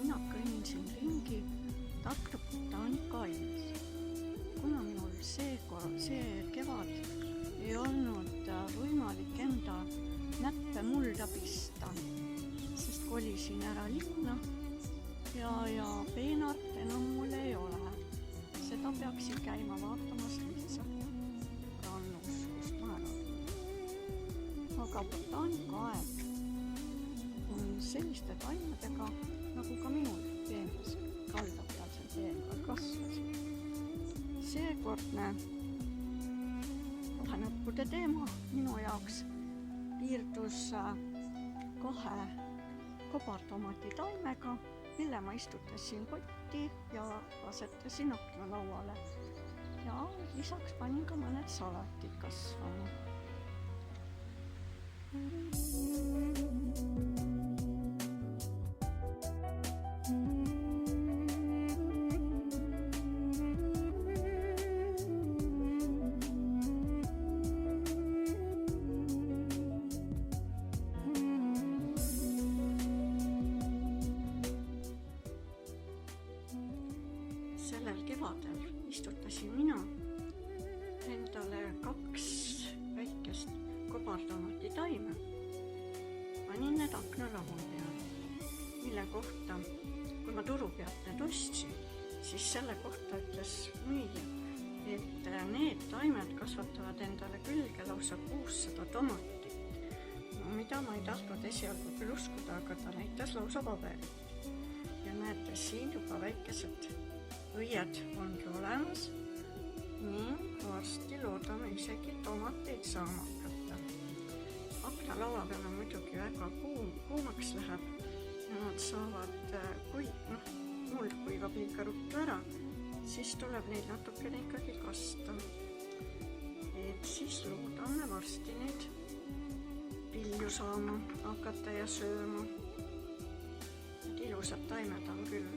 Mina kõnnin ringi Tartu botaanikaaedis. Kuna minul see kevad ei olnud võimalik enda näppe mulda pista, sest kolisin ära linna ja peenart enam mul ei ole. Seda peaksin käima vaatamas lihtsalt rannus, kust määrad. Aga botaanikaaed on selliste taimedega, nagu ka minul peenras kaldapealsel teel kasvasid. Seekordne vahenäppude teema minu jaoks piirdus 2 kobartomati taimega, mille ma istutasin kotti ja asetasin aknalauale. Ja lisaks panin ka mõned salatid kasvama. Sellel kevadel istutasin mina endale 2 väikest kobartomati taime. Panin need aknalaua peale, mille kohta, kui ma turu pealt need ostsin, siis selle kohta ütles müüja, et need taimed kasvatavad endale külge lausa 600 tomatit. No, mida ma ei tahtnud esialgu küll uskuda, aga ta näitas lausa paberit. Ja näete, siin juba väikesed õied ongi olemas ning varsti loodame isegi tomateid saama hakata. Aknalaua peal on muidugi väga kuumaks läheb ja nad saavad, muld kuivab liiga ruttu ära, siis tuleb neid natukene ikkagi kasta. Et siis loodame varsti neid vilju saama hakata ja sööma. Need ilusad taimed on küll